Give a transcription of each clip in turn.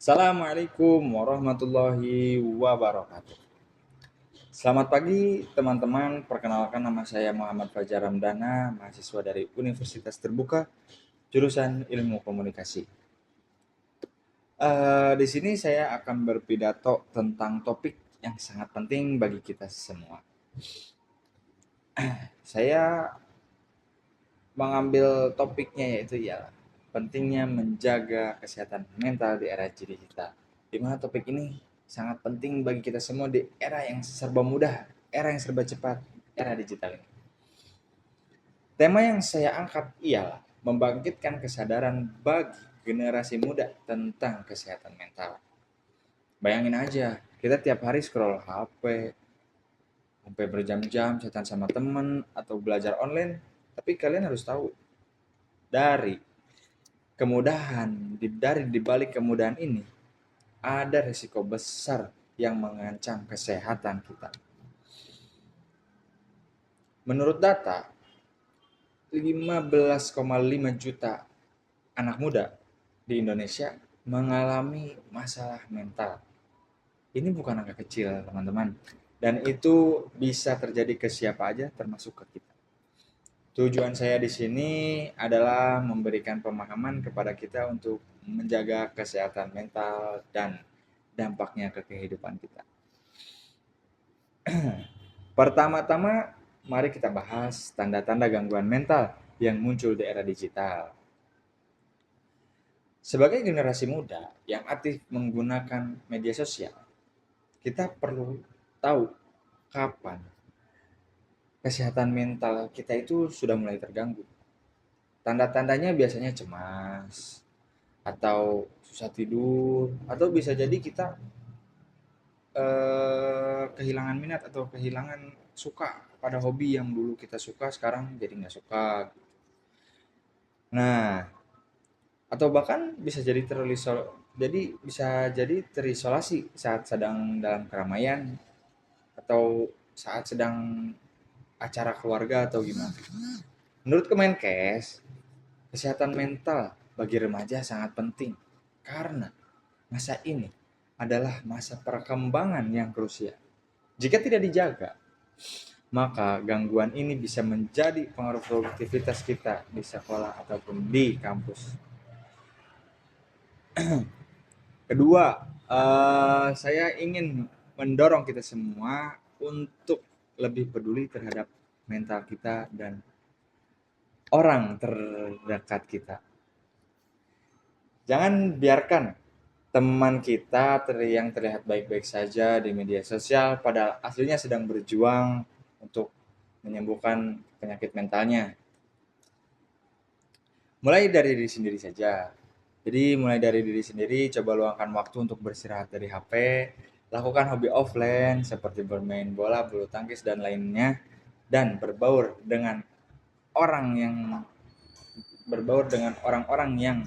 Assalamualaikum warahmatullahi wabarakatuh. Selamat pagi teman-teman, perkenalkan nama saya Muhammad Fajar Ramdana, mahasiswa dari Universitas Terbuka, jurusan Ilmu Komunikasi. Di sini saya akan berpidato tentang topik yang sangat penting bagi kita semua. Saya mengambil topiknya yaitu ya pentingnya menjaga kesehatan mental di era digital. Di mana topik ini sangat penting bagi kita semua di era yang serba mudah, era yang serba cepat, era digital ini. Tema yang saya angkat ialah membangkitkan kesadaran bagi generasi muda tentang kesehatan mental. Bayangin aja, kita tiap hari scroll HP, sampai berjam-jam chatan sama temen atau belajar online, tapi kalian harus tahu dari dari dibalik kemudahan ini ada risiko besar yang mengancam kesehatan kita. Menurut data, 15,5 juta anak muda di Indonesia mengalami masalah mental. Ini bukan angka kecil, teman-teman. Dan itu bisa terjadi ke siapa aja, termasuk ke kita. Tujuan saya di sini adalah memberikan pemahaman kepada kita untuk menjaga kesehatan mental dan dampaknya ke kehidupan kita. Pertama-tama, mari kita bahas tanda-tanda gangguan mental yang muncul di era digital. Sebagai generasi muda yang aktif menggunakan media sosial, kita perlu tahu kapan kesehatan mental kita itu sudah mulai terganggu. Tanda-tandanya biasanya cemas, atau susah tidur, atau bisa jadi kita kehilangan minat atau kehilangan suka pada hobi yang dulu kita suka sekarang jadi nggak suka. Nah, atau bahkan bisa jadi terisolasi saat sedang dalam keramaian atau saat sedang acara keluarga atau gimana. Menurut Kemenkes, kesehatan mental bagi remaja sangat penting karena masa ini adalah masa perkembangan yang krusial. Jika tidak dijaga, maka gangguan ini bisa menjadi pengaruh produktivitas kita di sekolah ataupun di kampus. Kedua, saya ingin mendorong kita semua untuk lebih peduli terhadap mental kita dan orang terdekat kita. Jangan biarkan teman kita yang terlihat baik-baik saja di media sosial padahal aslinya sedang berjuang untuk menyembuhkan penyakit mentalnya. Mulai dari diri sendiri saja. Jadi mulai dari diri sendiri, coba luangkan waktu untuk beristirahat dari HP, lakukan hobi offline seperti bermain bola, bulu tangkis dan lainnya, dan orang yang berbaur dengan orang-orang yang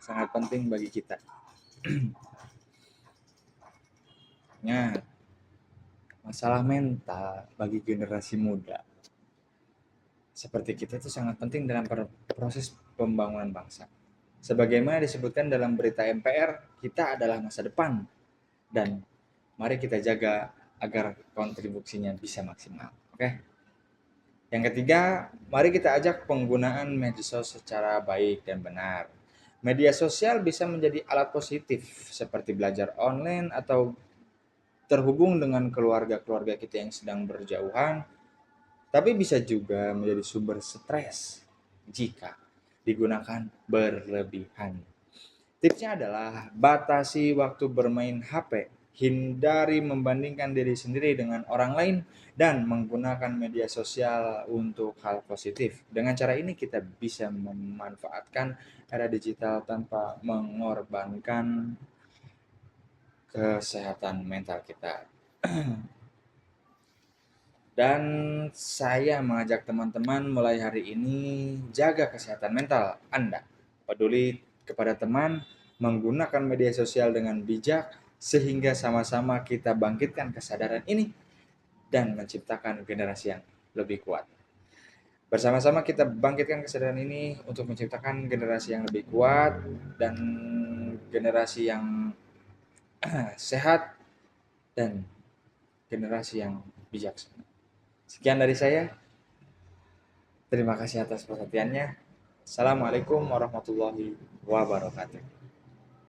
sangat penting bagi kita. Nah, masalah mental bagi generasi muda seperti kita itu sangat penting dalam proses pembangunan bangsa. Sebagaimana disebutkan dalam berita MPR, kita adalah masa depan dan mari kita jaga agar kontribusinya bisa maksimal. Oke. Yang ketiga, mari kita ajak penggunaan medsos secara baik dan benar. Media sosial bisa menjadi alat positif seperti belajar online atau terhubung dengan keluarga-keluarga kita yang sedang berjauhan, tapi bisa juga menjadi sumber stres jika digunakan berlebihan. Tipsnya adalah batasi waktu bermain HP, hindari membandingkan diri sendiri dengan orang lain, dan menggunakan media sosial untuk hal positif. Dengan cara ini kita bisa memanfaatkan era digital tanpa mengorbankan kesehatan mental kita. Dan saya mengajak teman-teman mulai hari ini jaga kesehatan mental Anda. Peduli kepada teman, menggunakan media sosial dengan bijak sehingga sama-sama kita bangkitkan kesadaran ini dan menciptakan generasi yang lebih kuat. Bersama-sama kita bangkitkan kesadaran ini untuk menciptakan generasi yang lebih kuat dan generasi yang sehat dan generasi yang bijaksana. Sekian dari saya. Terima kasih atas perhatiannya. Assalamualaikum warahmatullahi wabarakatuh.